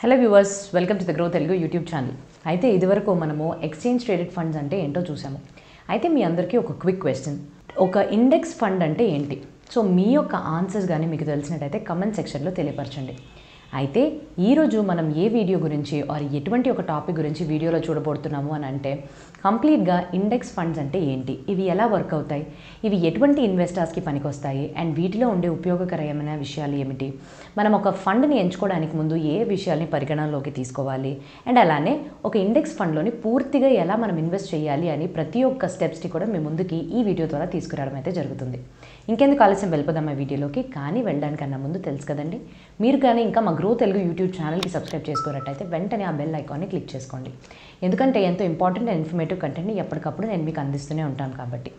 Hello viewers, welcome to the grow Telugu YouTube channel. అయితే ఇదివరకు మనము ఎక్స్చేంజ్ ట్రేడెడ్ ఫండ్స్ అంటే ఏంటో చూసాము. అయితే మీ అందరికీ ఒక క్విక్ క్వశ్చన్, ఒక ఇండెక్స్ ఫండ్ అంటే ఏంటి? సో మీ యొక్క ఆన్సర్స్ కానీ మీకు తెలిసినట్టయితే కమెంట్ సెక్షన్లో తెలియపరచండి. అయితే ఈరోజు మనం ఏ వీడియో గురించి ఆర్ ఎటువంటి ఒక టాపిక్ గురించి వీడియోలో చూడబోతున్నాము అని అంటే కంప్లీట్గా ఇండెక్స్ ఫండ్స్ అంటే ఏంటి, ఇవి ఎలా వర్క్ అవుతాయి, ఇవి ఎటువంటి ఇన్వెస్టర్స్కి పనికొస్తాయి, అండ్ వీటిలో ఉండే ఉపయోగకరమైన విషయాలు ఏమిటి, మనం ఒక ఫండ్ని ఎంచుకోవడానికి ముందు ఏ విషయాల్ని పరిగణనలోకి తీసుకోవాలి, అండ్ అలానే ఒక ఇండెక్స్ ఫండ్లోని పూర్తిగా ఎలా మనం ఇన్వెస్ట్ చేయాలి అని ప్రతి ఒక్క స్టెప్స్ని కూడా మీ ముందుకి ఈ వీడియో ద్వారా తీసుకురావడం అయితే జరుగుతుంది. ఇంకెందుకు ఆలస్యం, వెళ్ళిపోదాం ఆ వీడియోలోకి. కానీ వెళ్ళడానికన్నా ముందు తెలుసు కదండి, మీరు కానీ ఇంకా మా గ్రో తెలుగు యూట్యూబ్ ఛానల్కి సబ్స్క్రైబ్ చేసుకున్నట్టయితే వెంటనే ఆ బెల్ ఐకాన్ని క్లిక్ చేసుకోండి. ఎందుకంటే ఎంతో ఇంపార్టెంట్ అండ్ ఇన్ఫర్మేటివ్ కంటెంట్ని ఎప్పటికప్పుడు నేను మీకు అందిస్తూనే ఉంటాను కాబట్టి.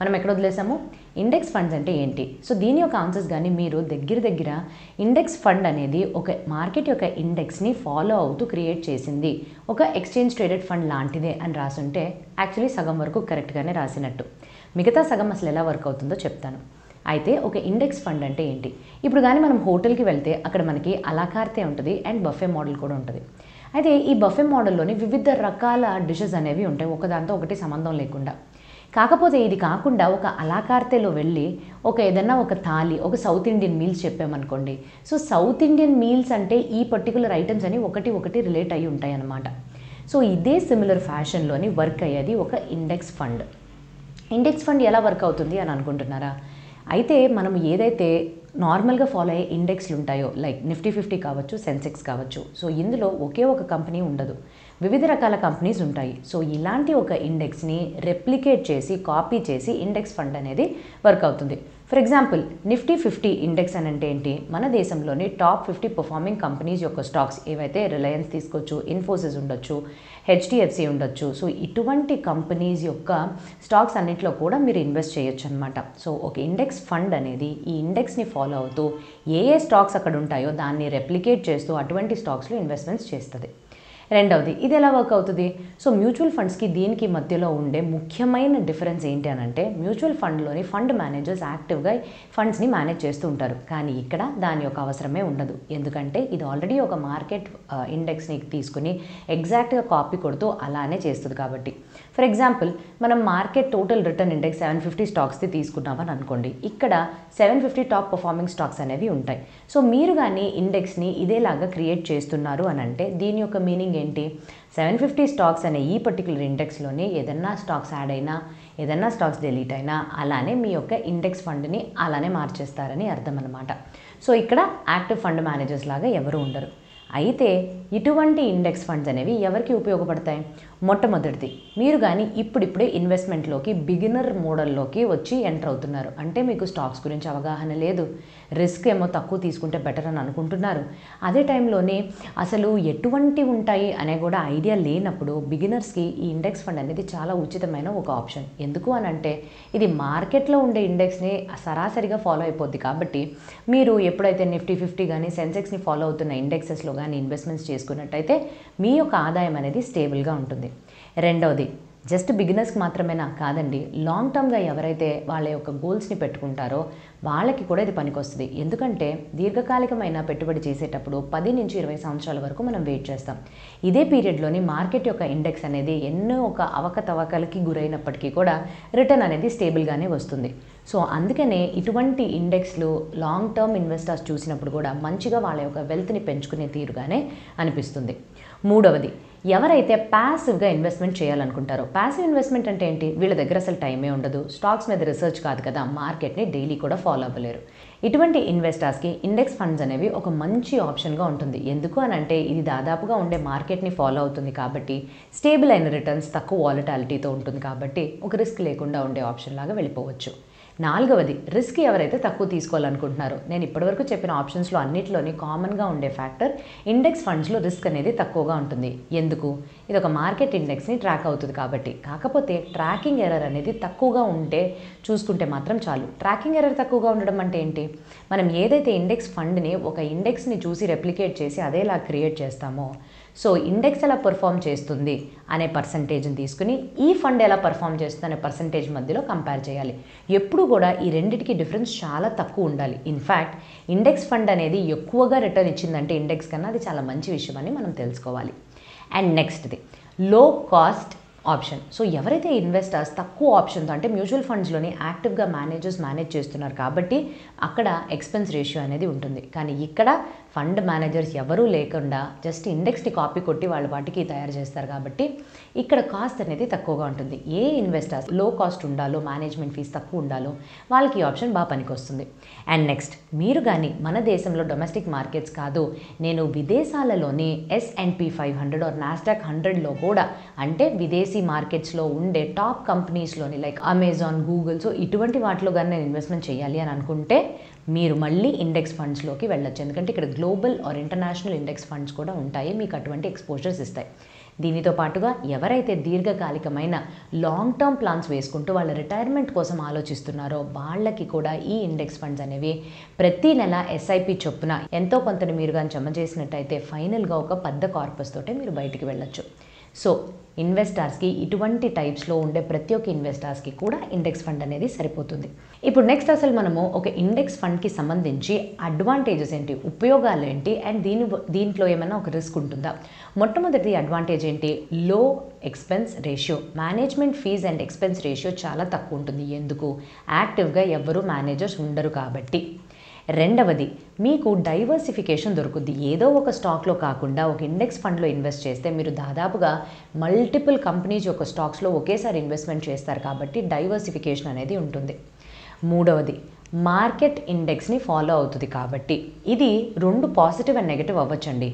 మనం ఎక్కడ వదిలేసాము? ఇండెక్స్ ఫండ్స్ అంటే ఏంటి? సో దీని యొక్క ఆన్సర్స్ కానీ మీరు దగ్గర ఇండెక్స్ ఫండ్ అనేది ఒక మార్కెట్ యొక్క ఇండెక్స్ని ఫాలో అవుతూ క్రియేట్ చేసింది, ఒక ఎక్స్చేంజ్ ట్రేడెడ్ ఫండ్ లాంటిదే అని రాసుంటే యాక్చువల్లీ సగం వరకు కరెక్ట్గానే రాసినట్టు. మిగతా సగం అసలు ఎలా వర్క్ అవుతుందో చెప్తాను. అయితే ఒక ఇండెక్స్ ఫండ్ అంటే ఏంటి? ఇప్పుడు కానీ మనం హోటల్కి వెళ్తే అక్కడ మనకి అలాకార్తే ఉంటుంది అండ్ బఫే మోడల్ కూడా ఉంటుంది. అయితే ఈ బఫే మోడల్లోని వివిధ రకాల డిషెస్ అనేవి ఉంటాయి, ఒకదాంతో ఒకటి సంబంధం లేకుండా. కాకపోతే ఇది కాకుండా ఒక అలాకార్తేలో వెళ్ళి ఏదన్నా ఒక థాలి, ఒక సౌత్ ఇండియన్ మీల్స్ చెప్పామనుకోండి. సో సౌత్ ఇండియన్ మీల్స్ అంటే ఈ పర్టికులర్ ఐటమ్స్ అని ఒకటి రిలేట్ అయ్యి ఉంటాయి అన్నమాట. సో ఇదే సిమిలర్ ఫ్యాషన్లోని వర్క్ అయ్యేది ఒక ఇండెక్స్ ఫండ్. ఇండెక్స్ ఫండ్ ఎలా వర్క్ అవుతుంది అని అనుకుంటున్నారా? అయితే మనం ఏదైతే నార్మల్గా ఫాలో అయ్యే ఇండెక్స్లు ఉంటాయో, లైక్ నిఫ్టీ 50 కావచ్చు, సెన్సెక్స్ కావచ్చు. సో ఇందులో ఒకే ఒక కంపెనీ ఉండదు, వివిధ రకాల కంపెనీస్ ఉంటాయి. సో ఇలాంటి ఒక ఇండెక్స్ని రెప్లికేట్ చేసి, కాపీ చేసి ఇండెక్స్ ఫండ్ అనేది వర్క్ అవుతుంది. ఫర్ ఎగ్జాంపుల్, నిఫ్టీ 50 ఇండెక్స్ అని అంటే ఏంటి? మన దేశంలోని టాప్ 50 పర్ఫార్మింగ్ కంపెనీస్ యొక్క స్టాక్స్ ఏవైతే రిలయన్స్ తీసుకోవచ్చు, ఇన్ఫోసిస్ ఉండొచ్చు, హెచ్డిఎఫ్సి ఉండొచ్చు. సో ఇటువంటి కంపెనీస్ యొక్క స్టాక్స్ అన్నింటిలో కూడా మీరు ఇన్వెస్ట్ చేయొచ్చు అనమాట. సో ఒక ఇండెక్స్ ఫండ్ అనేది ఈ ఇండెక్స్ని ఫాలో అవుతూ ఏ స్టాక్స్ అక్కడ ఉంటాయో దాన్ని రెప్లికేట్ చేస్తూ అటువంటి స్టాక్స్లో ఇన్వెస్ట్మెంట్స్ చేస్తుంది. రెండవది, ఇది ఎలా వర్క్ అవుతుంది? సో మ్యూచువల్ ఫండ్స్కి దీనికి మధ్యలో ఉండే ముఖ్యమైన డిఫరెన్స్ ఏంటి అని అంటే, మ్యూచువల్ ఫండ్లోని ఫండ్ మేనేజర్స్ యాక్టివ్గా ఫండ్స్ని మేనేజ్ చేస్తూ ఉంటారు, కానీ ఇక్కడ దాని యొక్క అవసరమే ఉండదు. ఎందుకంటే ఇది ఆల్రెడీ ఒక మార్కెట్ ఇండెక్స్ని తీసుకుని ఎగ్జాక్ట్గా కాపీ కొడుతూ అలానే చేస్తుంది కాబట్టి. ఫర్ ఎగ్జాంపుల్, మనం మార్కెట్ టోటల్ రిటర్న్ ఇండెక్స్ 750 స్టాక్స్ది తీసుకున్నామని అనుకోండి. ఇక్కడ 750 టాప్ పర్ఫార్మింగ్ స్టాక్స్ అనేవి ఉంటాయి. సో మీరు కానీ ఇండెక్స్ని ఇదేలాగా క్రియేట్ చేస్తున్నారు అని అంటే దీని యొక్క మీనింగ్ ఏంటి? 750 స్టాక్స్ అనే ఈ పర్టికులర్ ఇండెక్స్లోని ఏదన్నా స్టాక్స్ యాడ్ అయినా, ఏదన్నా స్టాక్స్ డిలీట్ అయినా అలానే మీ యొక్క ఇండెక్స్ ఫండ్ని అలానే మార్చేస్తారని అర్థం అన్నమాట. సో ఇక్కడ యాక్టివ్ ఫండ్ మేనేజర్స్ లాగా ఎవరు ఉండరు. అయితే ఇటువంటి ఇండెక్స్ ఫండ్స్ అనేవి ఎవరికి ఉపయోగపడతాయి? మొట్టమొదటిది, మీరు కానీ ఇప్పుడిప్పుడే ఇన్వెస్ట్మెంట్లోకి బిగినర్ మోడల్లోకి వచ్చి ఎంటర్ అవుతున్నారు అంటే మీకు స్టాక్స్ గురించి అవగాహన లేదు, రిస్క్ ఏమో తక్కువ తీసుకుంటే బెటర్ అని అనుకుంటున్నారు. అదే టైంలోనే అసలు ఎటువంటి ఉంటాయి అనే కూడా ఐడియా లేనప్పుడు బిగినర్స్కి ఈ ఇండెక్స్ ఫండ్ అనేది చాలా ఉచితమైన ఒక ఆప్షన్. ఎందుకు అని అంటే ఇది మార్కెట్లో ఉండే ఇండెక్స్ని సరాసరిగా ఫాలో అయిపోద్ది కాబట్టి మీరు ఎప్పుడైతే నిఫ్టీ 50 కానీ సెన్సెక్స్ని ఫాలో అవుతున్న ఇండెక్సెస్లో కానీ ఇన్వెస్ట్మెంట్స్ చేసుకున్నట్టయితే మీ యొక్క ఆదాయం అనేది స్టేబుల్గా ఉంటుంది. రెండవది, జస్ట్ బిగినర్స్కి మాత్రమేనా? కాదండి, లాంగ్ టర్మ్గా ఎవరైతే వాళ్ళ యొక్క గోల్స్ని పెట్టుకుంటారో వాళ్ళకి కూడా ఇది పనికొస్తుంది. ఎందుకంటే దీర్ఘకాలికమైన పెట్టుబడి చేసేటప్పుడు 10 నుంచి 20 సంవత్సరాల వరకు మనం వెయిట్ చేస్తాం. ఇదే పీరియడ్లోని మార్కెట్ యొక్క ఇండెక్స్ అనేది ఎన్నో ఒక అవకతవకలకి గురైనప్పటికీ కూడా రిటర్న్ అనేది స్టేబుల్గానే వస్తుంది. సో అందుకనే ఇటువంటి ఇండెక్స్లు లాంగ్ టర్మ్ ఇన్వెస్టర్స్ చూసినప్పుడు కూడా మంచిగా వాళ్ళ యొక్క వెల్త్ని పెంచుకునే తీరుగానే అనిపిస్తుంది. మూడవది, ఎవరైతే ప్యాసివ్గా ఇన్వెస్ట్మెంట్ చేయాలనుకుంటారో, ప్యాసివ్ ఇన్వెస్ట్మెంట్ అంటే ఏంటి? వీళ్ళ దగ్గర అసలు టైమే ఉండదు, స్టాక్స్ మీద రీసెర్చ్ కాదు కదా, మార్కెట్ని డైలీ కూడా ఫాలో అవ్వలేరు. ఇటువంటి ఇన్వెస్టర్స్కి ఇండెక్స్ ఫండ్స్ అనేవి ఒక మంచి ఆప్షన్గా ఉంటుంది. ఎందుకు అని అంటే ఇది దాదాపుగా ఉండే మార్కెట్ని ఫాలో అవుతుంది కాబట్టి, స్టేబుల్ అయిన రిటర్న్స్, తక్కువ వాలటాలిటీతో ఉంటుంది కాబట్టి ఒక రిస్క్ లేకుండా ఉండే ఆప్షన్ లాగా వెళ్ళిపోవచ్చు. నాలుగవది, రిస్క్ ఎవరైతే తక్కువ తీసుకోవాలనుకుంటున్నారో, నేను ఇప్పటివరకు చెప్పిన ఆప్షన్స్లో అన్నిటిలోని కామన్గా ఉండే ఫ్యాక్టర్ ఇండెక్స్ ఫండ్స్లో రిస్క్ అనేది తక్కువగా ఉంటుంది. ఎందుకు? ఇది ఒక మార్కెట్ ఇండెక్స్ని ట్రాక్ అవుతుంది కాబట్టి. కాకపోతే ట్రాకింగ్ ఎర్రర్ అనేది తక్కువగా ఉంటే చూసుకుంటే మాత్రం చాలు. ట్రాకింగ్ ఎర్రర్ తక్కువగా ఉండడం అంటే ఏంటి? మనం ఏదైతే ఇండెక్స్ ఫండ్ని ఒక ఇండెక్స్ని చూసి రెప్లికేట్ చేసి అదేలా క్రియేట్ చేస్తామో, సో ఇండెక్స్ ఎలా పర్ఫామ్ చేస్తుంది అనే పర్సంటేజ్ని తీసుకుని ఈ ఫండ్ ఎలా పర్ఫామ్ చేస్తుంది అనే పర్సంటేజ్ మధ్యలో కంపేర్ చేయాలి. ఎప్పుడు కూడా ఈ రెండింటికి డిఫరెన్స్ చాలా తక్కువ ఉండాలి. ఇన్ఫ్యాక్ట్ ఇండెక్స్ ఫండ్ అనేది ఎక్కువగా రిటర్న్ ఇచ్చిందంటే ఇండెక్స్ కన్నా అది చాలా మంచి విషయం అని మనం తెలుసుకోవాలి. అండ్ నెక్స్ట్ది లో కాస్ట్ ఆప్షన్. సో ఎవరైతే ఇన్వెస్టర్స్ తక్కువ ఆప్షన్తో అంటే మ్యూచువల్ ఫండ్స్లోని యాక్టివ్గా మేనేజ్ చేస్తున్నారు కాబట్టి అక్కడ ఎక్స్పెన్స్ రేషియో అనేది ఉంటుంది. కానీ ఇక్కడ ఫండ్ మేనేజర్స్ ఎవరూ లేకుండా జస్ట్ ఇండెక్స్ని కాపీ కొట్టి వాళ్ళ వాటికి తయారు చేస్తారు కాబట్టి ఇక్కడ కాస్ట్ అనేది తక్కువగా ఉంటుంది. ఏ ఇన్వెస్టర్స్ లో కాస్ట్ ఉండాలో, మేనేజ్మెంట్ ఫీజు తక్కువ ఉండాలో వాళ్ళకి ఈ ఆప్షన్ బాగా పనికొస్తుంది. అండ్ నెక్స్ట్, మీరు కానీ మన దేశంలో డొమెస్టిక్ మార్కెట్స్ కాదు, నేను విదేశాలలోని S&P 500 ఆర్ నాస్డాక్ 100లో కూడా అంటే విదేశీ మార్కెట్స్లో ఉండే టాప్ కంపెనీస్లోని లైక్ అమెజాన్, గూగుల్, సో ఇటువంటి వాటిలో కానీ నేను ఇన్వెస్ట్మెంట్ చేయాలి అని అనుకుంటే మీరు మళ్ళీ ఇండెక్స్ ఫండ్స్లోకి వెళ్ళొచ్చు. ఎందుకంటే ఇక్కడ global or international index funds కూడా ఉంటాయి, మీకు అటువంటి ఎక్స్పోజర్స్ ఇస్తాయి. దీనితో పాటుగా ఎవరైతే దీర్ఘకాలికమైన లాంగ్ టర్మ్ ప్లాన్స్ వేసుకుంటూ వాళ్ళ రిటైర్మెంట్ కోసం ఆలోచిస్తున్నారో వాళ్ళకి కూడా ఈ ఇండెక్స్ ఫండ్స్ అనేవి ప్రతి నెల SIP చొప్పున ఎంతో కొంతని మీరు కానీ జమ చేసినట్టయితే ఫైనల్గా ఒక పెద్ద కార్పస్ తోటే మీరు బయటికి వెళ్ళొచ్చు. సో ఇన్వెస్టర్స్కి ఇటువంటి టైప్స్లో ఉండే ప్రతి ఒక్క ఇన్వెస్టర్స్కి కూడా ఇండెక్స్ ఫండ్ అనేది సరిపోతుంది. ఇప్పుడు నెక్స్ట్ అసలు మనము ఒక ఇండెక్స్ ఫండ్కి సంబంధించి అడ్వాంటేజెస్ ఏంటి, ఉపయోగాలు ఏంటి, అండ్ దీంట్లో ఏమైనా ఒక రిస్క్ ఉంటుందా? మొట్టమొదటి అడ్వాంటేజ్ ఏంటి? Low expense ratio. Management fees and expense ratio చాలా తక్కువ ఉంటుంది. ఎందుకు? యాక్టివ్గా ఎవ్వరూ మేనేజర్స్ ఉండరు కాబట్టి. రెండవది, మీకు డైవర్సిఫికేషన్ దొరుకుద్ది. ఏదో ఒక స్టాక్లో కాకుండా ఒక ఇండెక్స్ ఫండ్లో ఇన్వెస్ట్ చేస్తే మీరు దాదాపుగా మల్టిపుల్ కంపెనీస్ యొక్క స్టాక్స్లో ఒకేసారి ఇన్వెస్ట్మెంట్ చేస్తారు కాబట్టి డైవర్సిఫికేషన్ అనేది ఉంటుంది. మూడవది, మార్కెట్ ఇండెక్స్ని ఫాలో అవుతుంది కాబట్టి ఇది రెండు పాజిటివ్ అండ్ నెగటివ్ అవ్వచ్చండి.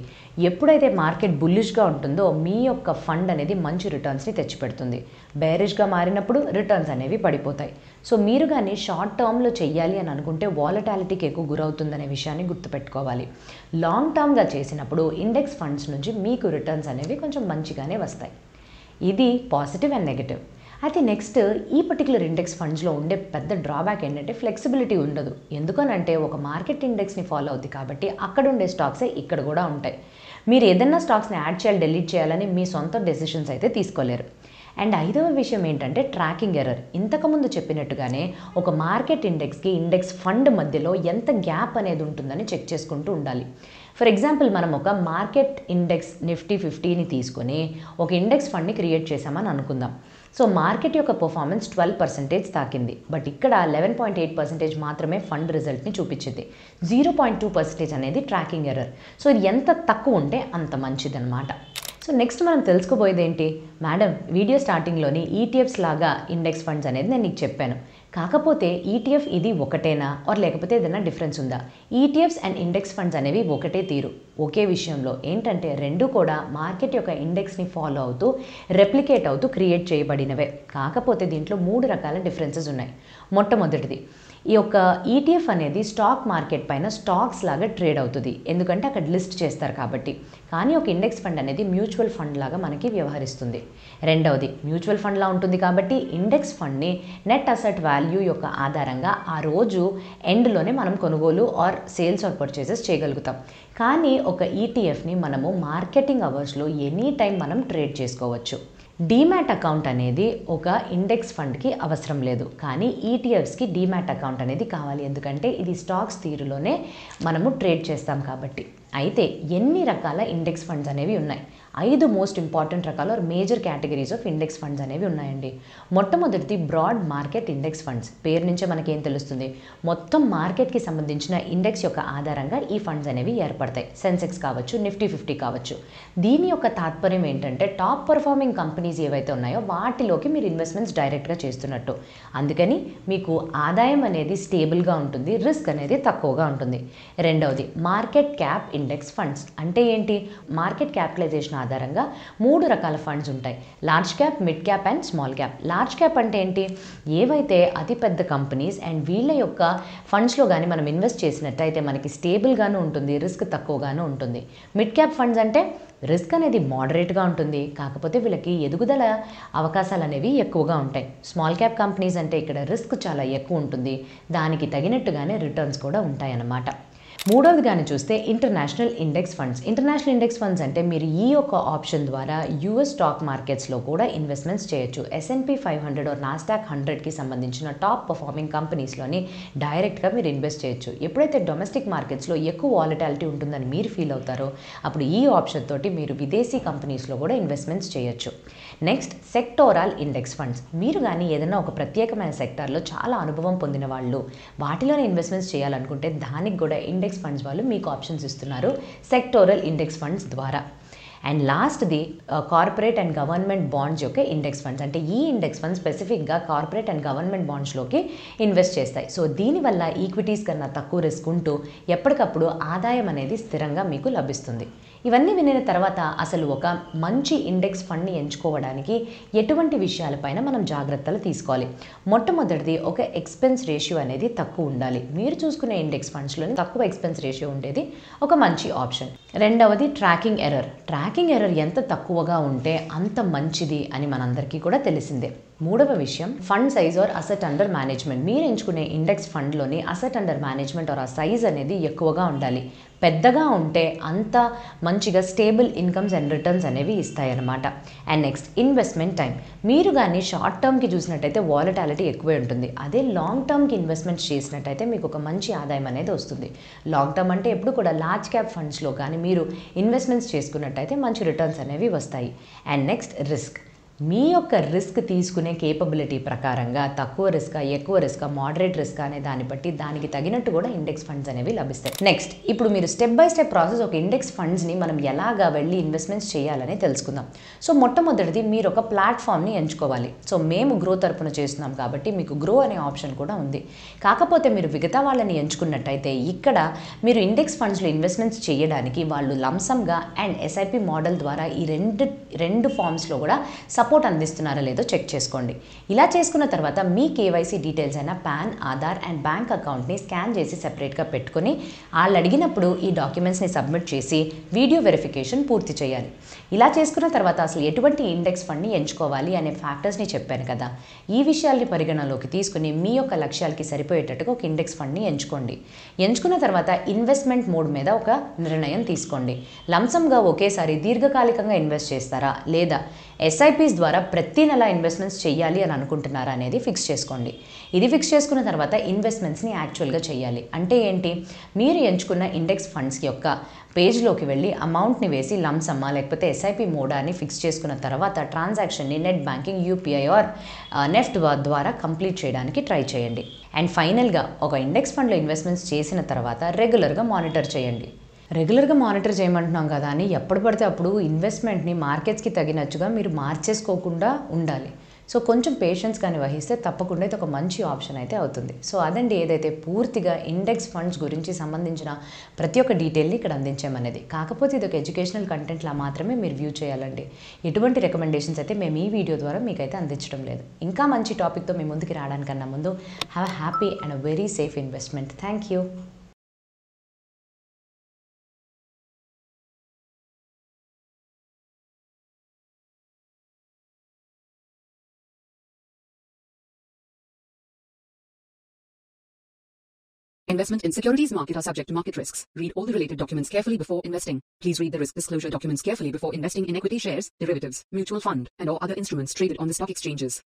ఎప్పుడైతే మార్కెట్ బుల్లిష్గా ఉంటుందో మీ యొక్క ఫండ్ అనేది మంచి రిటర్న్స్ని తెచ్చిపెడుతుంది. బేరిష్గా మారినప్పుడు రిటర్న్స్ అనేవి పడిపోతాయి. సో మీరు కానీ షార్ట్ టర్మ్లో చెయ్యాలి అని అనుకుంటే వాలటాలిటీకి ఎక్కువ గురవుతుందనే విషయాన్ని గుర్తుపెట్టుకోవాలి. లాంగ్ టర్మ్గా చేసినప్పుడు ఇండెక్స్ ఫండ్స్ నుంచి మీకు రిటర్న్స్ అనేవి కొంచెం మంచిగానే వస్తాయి. ఇది పాజిటివ్ అండ్ నెగటివ్. అయితే నెక్స్ట్, ఈ పర్టికులర్ ఇండెక్స్ ఫండ్స్లో ఉండే పెద్ద డ్రాబ్యాక్ ఏంటంటే ఫ్లెక్సిబిలిటీ ఉండదు. ఎందుకనంటే ఒక మార్కెట్ ఇండెక్స్ని ఫాలో అవుతుంది కాబట్టి అక్కడ ఉండే స్టాక్సే ఇక్కడ కూడా ఉంటాయి. మీరు ఏదైనా స్టాక్స్ని యాడ్ చేయాలి, డిలీట్ చేయాలని మీ సొంత డెసిషన్స్ అయితే తీసుకోలేరు. అండ్ ఐదవ విషయం ఏంటంటే ట్రాకింగ్ ఎర్రర్. ఇంతకుముందు చెప్పినట్టుగానే ఒక మార్కెట్ ఇండెక్స్కి ఇండెక్స్ ఫండ్ మధ్యలో ఎంత గ్యాప్ అనేది ఉంటుందని చెక్ చేసుకుంటూ ఉండాలి. ఫర్ ఎగ్జాంపుల్, మనం ఒక మార్కెట్ ఇండెక్స్ నిఫ్టీ 50ని తీసుకొని ఒక ఇండెక్స్ ఫండ్ని క్రియేట్ చేసామని అనుకుందాం. సో మార్కెట్ యొక్క పర్ఫార్మెన్స్ 12% తాకింది, బట్ ఇక్కడ 11.8% మాత్రమే ఫండ్ రిజల్ట్ని చూపించింది. 0.2% అనేది ట్రాకింగ్ ఎర్రర్. సో ఇది ఎంత తక్కువ ఉంటే అంత మంచిదన్నమాట. సో నెక్స్ట్ మనం తెలుసుకోబోయేది ఏంటి? మేడం, వీడియో స్టార్టింగ్లోని ETFs లాగా ఇండెక్స్ ఫండ్స్ అనేది నేను నీకు చెప్పాను. కాకపోతే ETF ఇది ఒకటేనా ఆర్ లేకపోతే ఏదైనా డిఫరెన్స్ ఉందా? ETFs అండ్ ఇండెక్స్ ఫండ్స్ అనేవి ఒకటే తీరు, ఒకే విషయంలో ఏంటంటే రెండు కూడా మార్కెట్ యొక్క ఇండెక్స్ని ఫాలో అవుతూ రెప్లికేట్ అవుతూ క్రియేట్ చేయబడినవే. కాకపోతే దీంట్లో 3 రకాల డిఫరెన్సెస్ ఉన్నాయి. మొట్టమొదటిది, ఈ యొక్క ETF అనేది స్టాక్ మార్కెట్ పైన స్టాక్స్ లాగా ట్రేడ్ అవుతుంది, ఎందుకంటే అక్కడ లిస్ట్ చేస్తారు కాబట్టి. కానీ ఒక ఇండెక్స్ ఫండ్ అనేది మ్యూచువల్ ఫండ్ లాగా మనకి వ్యవహరిస్తుంది. రెండవది, మ్యూచువల్ ఫండ్లా ఉంటుంది కాబట్టి ఇండెక్స్ ఫండ్ని నెట్ అసెట్ వాల్యూ యొక్క ఆధారంగా ఆ రోజు ఎండ్లోనే మనం కొనుగోలు ఆర్ సేల్స్ ఆర్ పర్చేసెస్ చేయగలుగుతాం. కానీ ఒక ETFని మనము మార్కెటింగ్ అవర్స్లో ఎనీ టైం మనం ట్రేడ్ చేసుకోవచ్చు. డీమ్యాట్ అకౌంట్ అనేది ఒక ఇండెక్స్ ఫండ్కి అవసరం లేదు, కానీ ETFస్కి డీమ్యాట్ అకౌంట్ అనేది కావాలి, ఎందుకంటే ఇది స్టాక్స్ తీరులోనే మనము ట్రేడ్ చేస్తాం కాబట్టి. అయితే ఎన్ని రకాల ఇండెక్స్ ఫండ్స్ అనేవి ఉన్నాయి? 5 మోస్ట్ ఇంపార్టెంట్ రకాలు or major categories of index funds అనేవి ఉన్నాయండి. మొట్టమొదటిది బ్రాడ్ మార్కెట్ ఇండెక్స్ ఫండ్స్. పేరు నుంచే మనకేం తెలుస్తుంది? మొత్తం మార్కెట్కి సంబంధించిన ఇండెక్స్ యొక్క ఆధారంగా ఈ ఫండ్స్ అనేవి ఏర్పడతాయి. సెన్సెక్స్ కావచ్చు, నిఫ్టీ 50 కావచ్చు. దీని యొక్క తాత్పర్యం ఏంటంటే టాప్ పర్ఫార్మింగ్ కంపెనీస్ ఏవైతే ఉన్నాయో వాటిలోకి మీరు ఇన్వెస్ట్మెంట్స్ డైరెక్ట్గా చేస్తున్నట్టు. అందుకని మీకు ఆదాయం అనేది స్టేబుల్గా ఉంటుంది, రిస్క్ అనేది తక్కువగా ఉంటుంది. రెండవది, మార్కెట్ క్యాప్ ఇండెక్స్ ఫండ్స్. అంటే ఏంటి? మార్కెట్ క్యాపిటలైజేషన్ ఆధారంగా 3 రకాల ఫండ్స్ ఉంటాయి. Large cap, mid cap and small cap. Large cap అంటే ఏంటి? ఏవైతే అతిపెద్ద కంపెనీస్ అండ్ వీళ్ళ యొక్క ఫండ్స్లో కానీ మనం ఇన్వెస్ట్ చేసినట్టయితే మనకి స్టేబుల్గాను ఉంటుంది, రిస్క్ తక్కువగాను ఉంటుంది. మిడ్ క్యాప్ ఫండ్స్ అంటే రిస్క్ అనేది మోడరేట్గా ఉంటుంది, కాకపోతే వీళ్ళకి ఎదుగుదల అవకాశాలు అనేవి ఎక్కువగా ఉంటాయి. స్మాల్ క్యాప్ కంపెనీస్ అంటే ఇక్కడ రిస్క్ చాలా ఎక్కువ ఉంటుంది, దానికి తగినట్టుగానే రిటర్న్స్ కూడా ఉంటాయన్నమాట. మూడవది కానీ చూస్తే international index funds. International index funds అంటే మీరు ఈ యొక్క ఆప్షన్ ద్వారా యూఎస్ స్టాక్ మార్కెట్స్లో కూడా ఇన్వెస్ట్మెంట్స్ చేయొచ్చు. S&P 500 or NASDAQ 100కి సంబంధించిన టాప్ పర్ఫార్మింగ్ కంపెనీస్లోని డైరెక్ట్గా మీరు ఇన్వెస్ట్ చేయొచ్చు. ఎప్పుడైతే డొమెస్టిక్ మార్కెట్స్లో ఎక్కువ వాలటాలిటీ ఉంటుందని మీరు ఫీల్ అవుతారో అప్పుడు ఈ ఆప్షన్ తోటి మీరు విదేశీ కంపెనీస్లో కూడా ఇన్వెస్ట్మెంట్స్ చేయొచ్చు. Next sectoral index funds. మీరు కానీ ఏదైనా ఒక ప్రత్యేకమైన సెక్టార్లో చాలా అనుభవం పొందిన వాళ్ళు వాటిలోనే ఇన్వెస్ట్మెంట్స్ చేయాలనుకుంటే దానికి కూడా ఇండెక్స్ ఫండ్స్ వాళ్ళు మీకు ఆప్షన్స్ ఇస్తున్నారు సెక్టోరల్ ఇండెక్స్ ఫండ్స్ ద్వారా. అండ్ లాస్ట్ది కార్పొరేట్ అండ్ గవర్నమెంట్ బాండ్స్ యొక్క ఇండెక్స్ ఫండ్స్. అంటే ఈ ఇండెక్స్ ఫండ్స్ స్పెసిఫిక్గా కార్పొరేట్ అండ్ గవర్నమెంట్ బాండ్స్లోకి ఇన్వెస్ట్ చేస్తాయి. సో దీనివల్ల ఈక్విటీస్ కన్నా తక్కువ రిస్క్ ఉంటూ ఎప్పటికప్పుడు ఆదాయం అనేది స్థిరంగా మీకు లభిస్తుంది. ఇవన్నీ వినిన తర్వాత అసలు ఒక మంచి ఇండెక్స్ ఫండ్ని ఎంచుకోవడానికి ఎటువంటి విషయాలపైన మనం జాగ్రత్తలు తీసుకోవాలి. మొట్టమొదటిది ఒక ఎక్స్పెన్స్ రేషియో అనేది తక్కువ ఉండాలి. మీరు చూసుకునే ఇండెక్స్ ఫండ్స్లో తక్కువ ఎక్స్పెన్స్ రేషియో ఉండేది ఒక మంచి ఆప్షన్. రెండవది ట్రాకింగ్ ఎర్రర్. ట్రాకింగ్ ఎర్రర్ ఎంత తక్కువగా ఉంటే అంత మంచిది అని మనందరికీ కూడా తెలిసిందే. మూడవ విషయం fund size or asset under management. మీరు ఎంచుకునే ఇండెక్స్ ఫండ్లోని అసెట్ అండర్ మేనేజ్మెంట్ ఆర్ ఆ సైజ్ అనేది ఎక్కువగా ఉండాలి. పెద్దగా ఉంటే అంత మంచిగా స్టేబుల్ ఇన్కమ్స్ అండ్ రిటర్న్స్ అనేవి ఇస్తాయన్నమాట. And next investment time. మీరు కానీ షార్ట్ టర్మ్కి చూసినట్టయితే వాలటాలిటీ ఎక్కువే ఉంటుంది. అదే లాంగ్ టర్మ్కి ఇన్వెస్ట్మెంట్స్ చేసినట్టయితే మీకు ఒక మంచి ఆదాయం అనేది వస్తుంది. లాంగ్ టర్మ్ అంటే ఎప్పుడు కూడా లార్జ్ క్యాప్ ఫండ్స్లో కానీ మీరు ఇన్వెస్ట్మెంట్స్ చేసుకున్నట్టయితే మంచి రిటర్న్స్ అనేవి వస్తాయి. And next risk. మీ యొక్క రిస్క్ తీసుకునే కేపబిలిటీ ప్రకారంగా తక్కువ రిస్కా, ఎక్కువ రిస్కా, మోడరేట్ రిస్క్ అనే దాన్ని బట్టి దానికి తగినట్టు కూడా ఇండెక్స్ ఫండ్స్ అనేవి లభిస్తాయి. నెక్స్ట్ ఇప్పుడు మీరు స్టెప్ బై స్టెప్ ప్రాసెస్ ఒక ఇండెక్స్ ఫండ్స్ని మనం ఎలాగా వెళ్ళి ఇన్వెస్ట్మెంట్స్ చేయాలని తెలుసుకుందాం. సో మొట్టమొదటిది మీరు ఒక ప్లాట్ఫామ్ని ఎంచుకోవాలి. సో మేము గ్రో తరపున చేస్తున్నాం కాబట్టి మీకు గ్రో అనే ఆప్షన్ కూడా ఉంది. కాకపోతే మీరు మిగతా వాళ్ళని ఎంచుకున్నట్టయితే ఇక్కడ మీరు ఇండెక్స్ ఫండ్స్లో ఇన్వెస్ట్మెంట్స్ చేయడానికి వాళ్ళు లంసమ్గా అండ్ SIP మోడల్ ద్వారా ఈ రెండు ఫామ్స్లో కూడా సపోర్ట్ అందిస్తున్నారా లేదో చెక్ చేసుకోండి. ఇలా చేసుకున్న తర్వాత మీ KYC డీటెయిల్స్ అయినా పాన్, ఆధార్ అండ్ బ్యాంక్ అకౌంట్ని స్కాన్ చేసి సెపరేట్గా పెట్టుకొని వాళ్ళు అడిగినప్పుడు ఈ డాక్యుమెంట్స్ని సబ్మిట్ చేసి వీడియో వెరిఫికేషన్ పూర్తి చేయాలి. ఇలా చేసుకున్న తర్వాత అసలు ఎటువంటి ఇండెక్స్ ఫండ్ని ఎంచుకోవాలి అనే ఫ్యాక్టర్స్ని చెప్పాను కదా, ఈ విషయాల్ని పరిగణలోకి తీసుకుని మీ యొక్క లక్ష్యాలకి సరిపోయేటట్టుగా ఒక ఇండెక్స్ ఫండ్ని ఎంచుకోండి. ఎంచుకున్న తర్వాత ఇన్వెస్ట్మెంట్ మోడ్ మీద ఒక నిర్ణయం తీసుకోండి. లంసమ్గా ఒకేసారి దీర్ఘకాలికంగా ఇన్వెస్ట్ చేస్తారా లేదా SIPs ద్వారా ప్రతి నెల ఇన్వెస్ట్మెంట్స్ చేయాలి అని అనుకుంటున్నారా అనేది ఫిక్స్ చేసుకోండి. ఇది ఫిక్స్ చేసుకున్న తర్వాత ఇన్వెస్ట్మెంట్స్ని యాక్చువల్గా చేయాలి. అంటే ఏంటి, మీరు ఎంచుకున్న ఇండెక్స్ ఫండ్స్ యొక్క పేజ్లోకి వెళ్ళి అమౌంట్ని వేసి లంసమ్మా లేకపోతే SIP మోడా అని ఫిక్స్ చేసుకున్న తర్వాత ట్రాన్సాక్షన్ని net banking, UPI or NEFT ద్వారా కంప్లీట్ చేయడానికి ట్రై చేయండి. అండ్ ఫైనల్గా ఒక ఇండెక్స్ ఫండ్లో ఇన్వెస్ట్మెంట్స్ చేసిన తర్వాత రెగ్యులర్గా మానిటర్ చేయండి. రెగ్యులర్గా మానిటర్ చేయమంటున్నాం కదా అని ఎప్పుడు పడితే అప్పుడు ఇన్వెస్ట్మెంట్ని మార్కెట్స్కి తగినట్టుగా మీరు మార్చేసుకోకుండా ఉండాలి. సో కొంచెం పేషెన్స్ కానీ వహిస్తే తప్పకుండా ఇది ఒక మంచి ఆప్షన్ అయితే అవుతుంది. సో అదండి ఏదైతే పూర్తిగా ఇండెక్స్ ఫండ్స్ గురించి సంబంధించిన ప్రతి ఒక్క డీటెయిల్ని ఇక్కడ అందించామనేది. కాకపోతే ఇది ఒక ఎడ్యుకేషనల్ కంటెంట్లా మాత్రమే మీరు వ్యూ చేయాలండి. ఎటువంటి రికమెండేషన్స్ అయితే మేము ఈ వీడియో ద్వారా మీకైతే అందించడం లేదు. ఇంకా మంచి టాపిక్తో మీ ముందుకు రావడానికన్నా ముందు have a happy and a very safe investment. Thank you. Investment in securities market are subject to market risks. Read all the related documents carefully before investing. Please read the risk disclosure documents carefully before investing in equity shares, derivatives, mutual fund, and or other instruments traded on the stock exchanges.